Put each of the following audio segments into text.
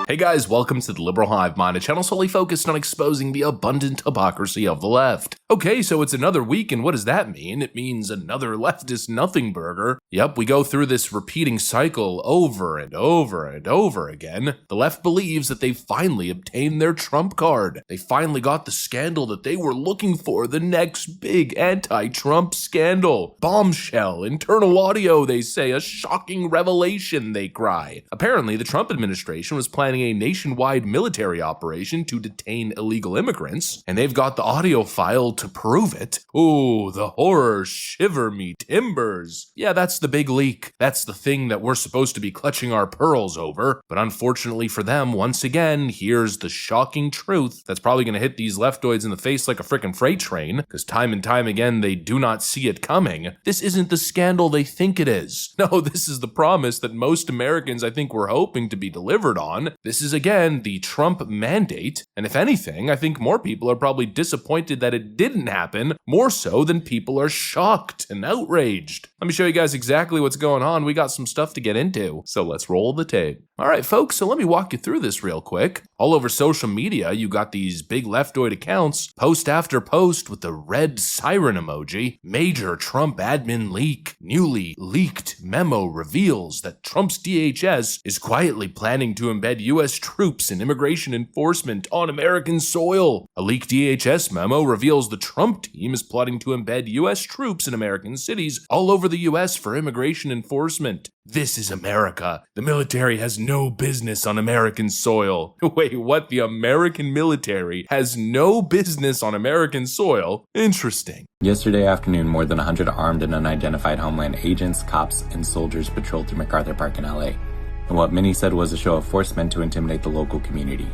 Hey guys, welcome to the Liberal Hive Mind, a channel solely focused on exposing the abundant hypocrisy of the left. Okay, so it's another week, and what does that mean? It means another leftist nothing burger. Yep, we go through this repeating cycle over and over and over again. The left believes that they've finally obtained their Trump card. They finally got the scandal that they were looking for, the next big anti-Trump scandal. Bombshell, internal audio, they say, a shocking revelation, they cry. Apparently, the Trump administration was planning a nationwide military operation to detain illegal immigrants, and they've got the audio file to prove it. Ooh, the horror, shiver me timbers. Yeah, that's the big leak. That's the thing that we're supposed to be clutching our pearls over. But unfortunately for them, once again, here's the shocking truth that's probably going to hit these leftoids in the face like a frickin' freight train, because time and time again, they do not see it coming. This isn't the scandal they think it is. No, this is the promise that most Americans, I think, were hoping to be delivered on. This is, again, the Trump mandate, and if anything, I think more people are probably disappointed that it didn't happen, more so than people are shocked and outraged. Let me show you guys exactly what's going on. We got some stuff to get into, so let's roll the tape. Alright folks, so let me walk you through this real quick. All over social media, you got these big leftoid accounts, post after post with the red siren emoji. Major Trump admin leak. Newly leaked memo reveals that Trump's DHS is quietly planning to embed U.S. troops in immigration enforcement on American soil. A leaked DHS memo reveals the Trump team is plotting to embed U.S. troops in American cities all over the U.S. for immigration enforcement. This is America. The military has no business on American soil. Wait, what? The American military has no business on American soil? Interesting. Yesterday afternoon, more than 100 armed and unidentified Homeland agents, cops, and soldiers patrolled through MacArthur Park in LA. And what many said was a show of force meant to intimidate the local community.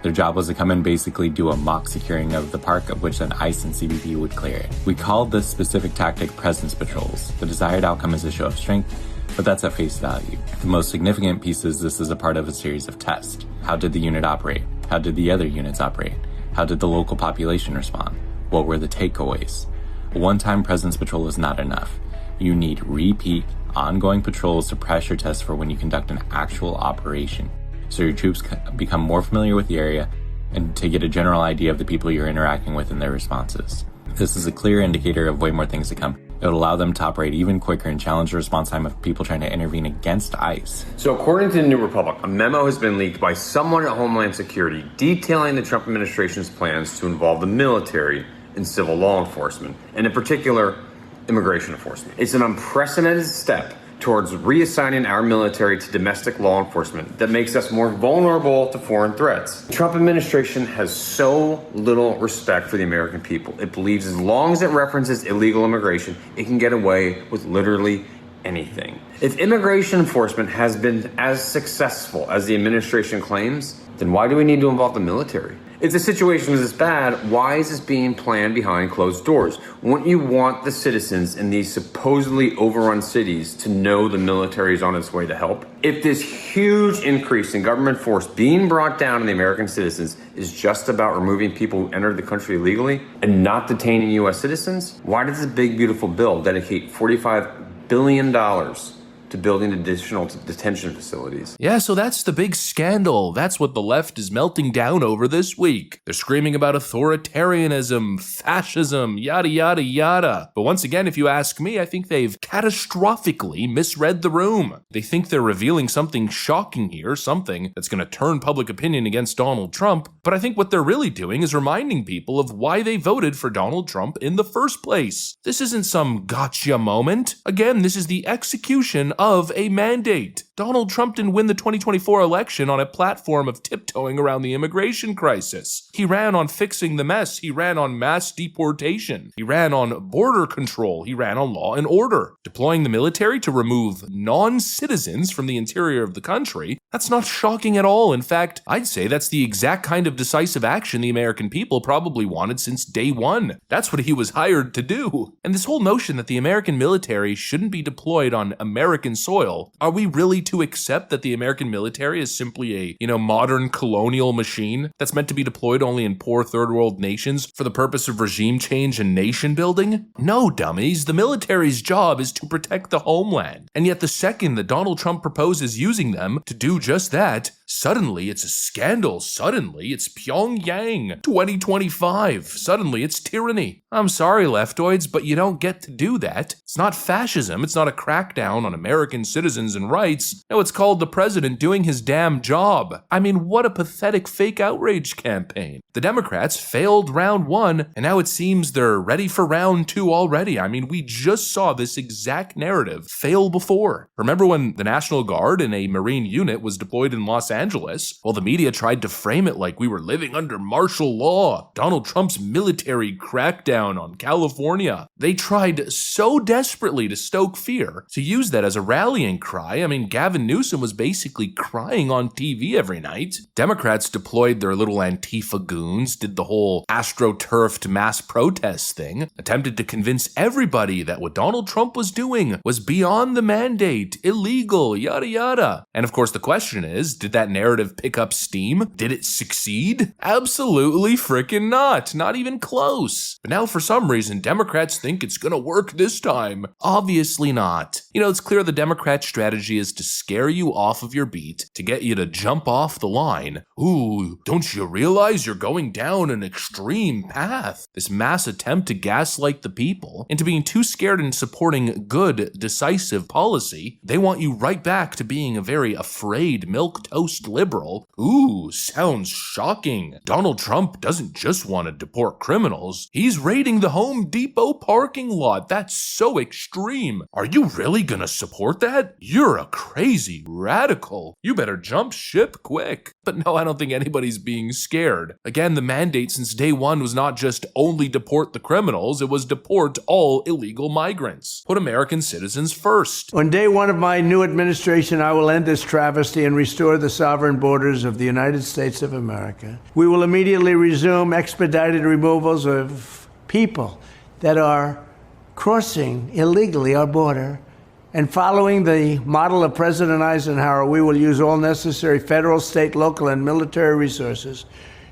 Their job was to come and basically do a mock securing of the park, of which then ICE and CBP would clear it. We called this specific tactic presence patrols. The desired outcome is a show of strength, but that's at face value. The most significant piece is this is a part of a series of tests. How did the unit operate? How did the other units operate? How did the local population respond? What were the takeaways? A one-time presence patrol is not enough. You need repeat, ongoing patrols to pressure test for when you conduct an actual operation, so your troops become more familiar with the area and to get a general idea of the people you're interacting with and their responses. This is a clear indicator of way more things to come. It would allow them to operate even quicker and challenge the response time of people trying to intervene against ICE. So according to the New Republic, a memo has been leaked by someone at Homeland Security detailing the Trump administration's plans to involve the military in civil law enforcement, and in particular, immigration enforcement. It's an unprecedented step towards reassigning our military to domestic law enforcement that makes us more vulnerable to foreign threats. The Trump administration has so little respect for the American people. It believes as long as it references illegal immigration, it can get away with literally anything. If immigration enforcement has been as successful as the administration claims, then why do we need to involve the military? If the situation is this bad, why is this being planned behind closed doors? Wouldn't you want the citizens in these supposedly overrun cities to know the military is on its way to help? If this huge increase in government force being brought down on the American citizens is just about removing people who entered the country illegally and not detaining U.S. citizens, why does this big, beautiful bill dedicate $45 billion to building additional detention facilities? Yeah, so that's the big scandal. That's what the left is melting down over this week. They're screaming about authoritarianism, fascism, yada, yada, yada. But once again, if you ask me, I think they've catastrophically misread the room. They think they're revealing something shocking here, something that's going to turn public opinion against Donald Trump. But I think what they're really doing is reminding people of why they voted for Donald Trump in the first place. This isn't some gotcha moment. Again, this is the execution of a mandate. Donald Trump didn't win the 2024 election on a platform of tiptoeing around the immigration crisis. He ran on fixing the mess. He ran on mass deportation. He ran on border control. He ran on law and order. Deploying the military to remove non-citizens from the interior of the country, that's not shocking at all. In fact, I'd say that's the exact kind of decisive action the American people probably wanted since day one. That's what he was hired to do. And this whole notion that the American military shouldn't be deployed on American soil, are we really to accept that the American military is simply a, modern colonial machine that's meant to be deployed only in poor third world nations for the purpose of regime change and nation building? No, dummies. The military's job is to protect the homeland. And yet the second that Donald Trump proposes using them to do just that, Suddenly it's a scandal. Suddenly it's Pyongyang 2025. Suddenly it's tyranny. I'm sorry, leftoids, but you don't get to do that. It's not fascism. It's not a crackdown on American citizens and rights. No, it's called the president doing his damn job. I mean, what a pathetic fake outrage campaign. The Democrats failed round 1, and now it seems they're ready for round 2 already. I mean, we just saw this exact narrative fail before. Remember when the National Guard in a Marine unit was deployed in Los Angeles? Well, the media tried to frame it like we were living under martial law. Donald Trump's military crackdown on California. They tried so desperately to stoke fear, to use that as a rallying cry. I mean, Gavin Newsom was basically crying on TV every night. Democrats deployed their little Antifa goons, did the whole astroturfed mass protest thing, attempted to convince everybody that what Donald Trump was doing was beyond the mandate, illegal, yada yada. And of course the question is, did that narrative pick up steam? Did it succeed? Absolutely freaking not. Not even close. But now for some reason Democrats think it's gonna work this time. Obviously not. You know, it's clear the Democrat strategy is to scare you off of your beat, to get you to jump off the line. Ooh, don't you realize you're going down an extreme path? This mass attempt to gaslight the people into being too scared and supporting good, decisive policy. They want you right back to being a very afraid milquetoast liberal. Ooh, sounds shocking. Donald Trump doesn't just want to deport criminals. He's raiding the Home Depot parking lot. That's so extreme. Are you really gonna support that? You're a crazy radical. You better jump ship quick. But no, I don't think anybody's being scared. Again, the mandate since day one was not just only deport the criminals, it was deport all illegal migrants. Put American citizens first. On day one of my new administration, I will end this travesty and restore the sovereign borders of the United States of America. We will immediately resume expedited removals of people that are crossing illegally our border. And following the model of President Eisenhower, we will use all necessary federal, state, local, and military resources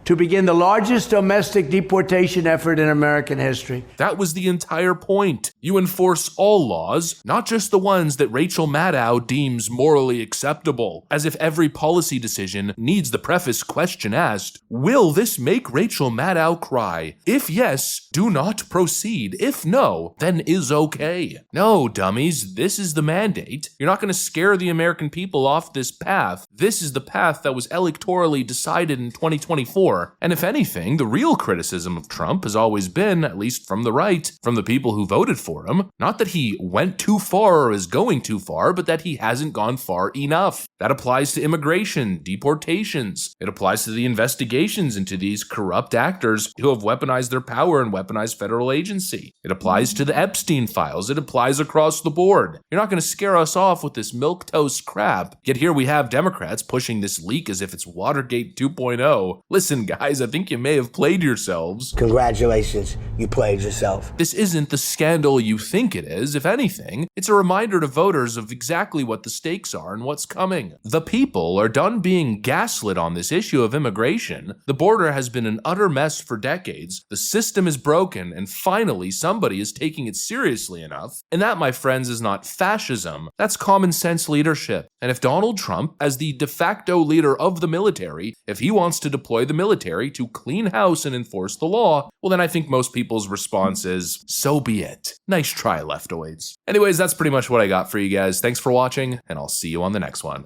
to begin the largest domestic deportation effort in American history. That was the entire point. You enforce all laws, not just the ones that Rachel Maddow deems morally acceptable. As if every policy decision needs the preface question asked, will this make Rachel Maddow cry? If yes, do not proceed. If no, then is okay. No, dummies, this is the mandate. You're not going to scare the American people off this path. This is the path that was electorally decided in 2024. And if anything, the real criticism of Trump has always been, at least from the right, from the people who voted for him, not that he went too far or is going too far, but that he hasn't gone far enough. That applies to immigration, deportations. It applies to the investigations into these corrupt actors who have weaponized their power and weaponized federal agency. It applies to the Epstein files. It applies across the board. You're not going to scare us off with this milquetoast crap. Yet here we have Democrats pushing this leak as if it's Watergate 2.0. Listen, guys, I think you may have played yourselves. Congratulations, you played yourself. This isn't the scandal you think it is. If anything, it's a reminder to voters of exactly what the stakes are and what's coming. The people are done being gaslit on this issue of immigration. The border has been an utter mess for decades. The system is broken, and finally somebody is taking it seriously enough. And that, my friends, is not fascism. That's common sense leadership. And if Donald Trump, as the de facto leader of the military, if he wants to deploy the military to clean house and enforce the law, well then I think most people's response is, so be it. Nice try, leftoids. Anyways, that's pretty much what I got for you guys. Thanks for watching, and I'll see you on the next one.